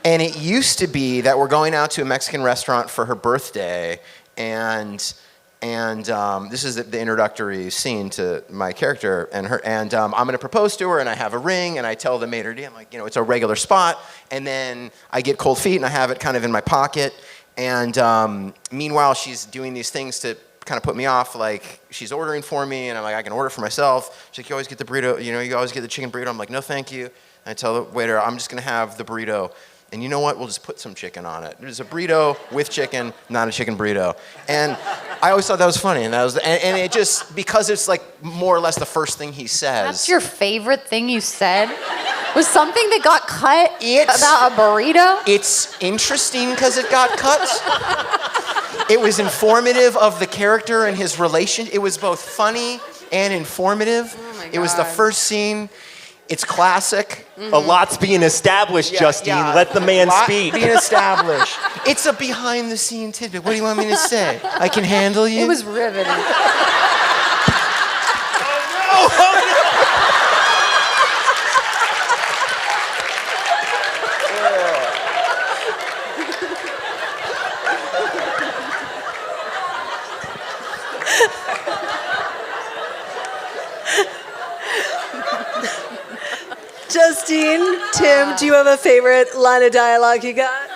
S2: it used to be that we're going out to a Mexican restaurant for her birthday and this is the introductory scene to my character and her. And I'm going to propose to her, and I have a ring, and I tell the maitre d', I'm it's a regular spot. And then I get cold feet, and I have it kind of in my pocket. And meanwhile, she's doing these things to kind of put me off. She's ordering for me, and I'm I can order for myself. She's you always get the burrito. You always get the chicken burrito. I'm no, thank you. And I tell the waiter, I'm just going to have the burrito. And you know what? We'll just put some chicken on it. There's a burrito with chicken, not a chicken burrito. And I always thought that was funny. And it just, because it's more or less the first thing he says.
S4: That's your favorite thing you said? Was something that got cut about a burrito?
S2: It's interesting because it got cut. It was informative of the character and his relation. It was both funny and informative.
S4: Oh my
S2: It was the
S4: God.
S2: first scene. It's classic.
S3: A lot's being established, Justine.
S2: Yeah.
S3: Let the man
S2: Lot
S3: speak.
S2: being established. It's a behind-the-scene tidbit. What do you want me to say? I can handle you?
S4: It was riveting.
S1: Justine, Tim, do you have a favorite line of dialogue you got?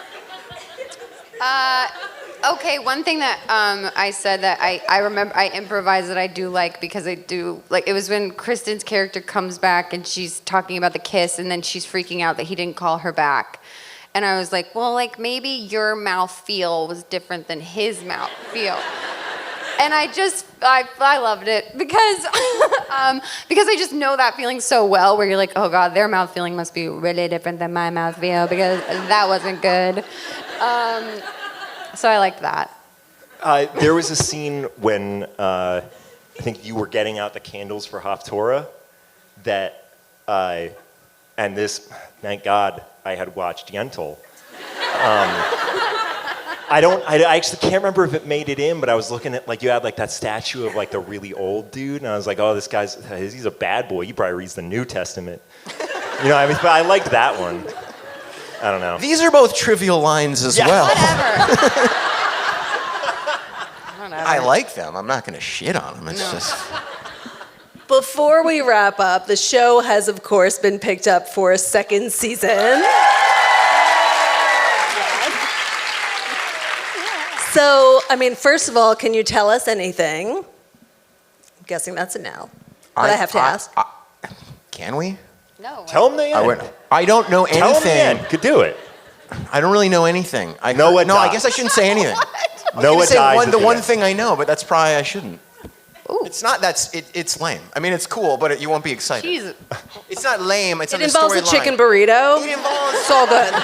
S4: Okay, one thing that I said that I remember I improvised that I do like because I do like it was when Kristen's character comes back and she's talking about the kiss and then she's freaking out that he didn't call her back. And I was like, well, like maybe your mouth feel was different than his mouth feel. And I loved it because because I just know that feeling so well where you're like, oh God, their mouth feeling must be really different than my mouth feel because that wasn't good. So I liked that.
S3: There was a scene when I think you were getting out the candles for Haftorah that, and this, thank God, I had watched Yentl. I actually can't remember if it made it in, but I was looking at, like, you had, like, that statue of, like, the really old dude, and I was like, oh, this guy's, he's a bad boy. He probably reads the New Testament. You know, I mean, but I liked that one. I don't know.
S2: These are both trivial lines as well.
S4: Whatever.
S2: I like them. I'm not going to shit on them. It's just...
S1: Before we wrap up, the show has, of course, been picked up for a second season. So, I mean, first of all, can you tell us anything? I'm guessing that's a no. But I have to ask.
S2: Can we?
S4: No.
S3: Tell him the end.
S2: I don't know anything.
S3: Tell him the end. Could do it.
S2: I don't really know anything.
S3: Noah
S2: No, I
S3: dies.
S2: guess I shouldn't say anything.
S3: Noah
S2: Say
S3: dies at
S2: the
S3: the
S2: one
S3: end.
S2: thing I know, but that's probably I shouldn't.
S4: Ooh.
S2: It's not it's lame. I mean, it's cool, but you won't be excited.
S4: Jesus.
S2: It's not lame. It's
S1: It
S2: on the
S1: involves a
S2: storyline.
S1: chicken burrito.
S2: It involves
S1: It's all good.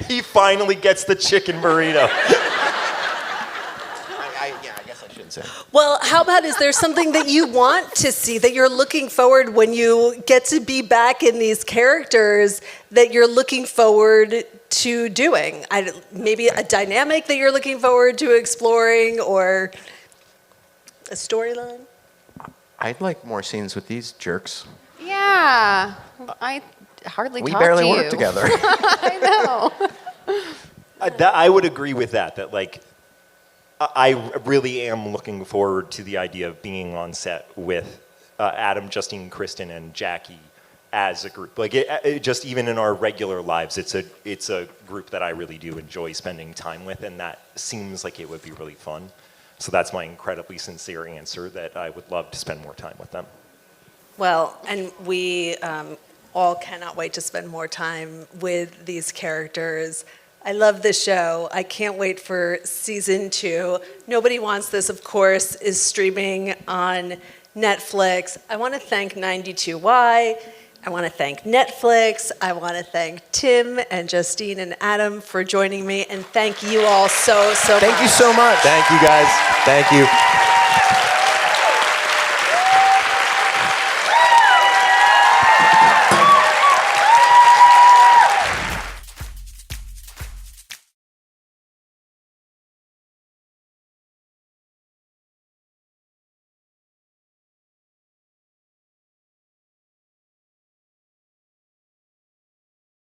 S3: He finally gets the chicken burrito.
S2: I guess I shouldn't say.
S1: Well, how about is there something that you want to see that you're looking forward when you get to be back in these characters that you're looking forward to doing? Maybe a dynamic that you're looking forward to exploring or a storyline?
S2: I'd like more scenes with these jerks.
S4: Yeah. I hardly
S2: We
S4: talk to you.
S2: barely work together.
S4: I know.
S3: I would agree with that. That like, I really am looking forward to the idea of being on set with Adam, Justine, Kristen, and Jackie as a group. Like, it just even in our regular lives, it's a group that I really do enjoy spending time with, and that seems like it would be really fun. So that's my incredibly sincere answer, that I would love to spend more time with them.
S1: Well, and we all cannot wait to spend more time with these characters. I love this show. I can't wait for season 2. Nobody Wants This, of course, is streaming on Netflix. I want to thank 92Y. I want to thank Netflix. I want to thank Tim and Justine and Adam for joining me. And thank you all so much.
S2: Thank you so much.
S3: Thank you, guys. Thank you.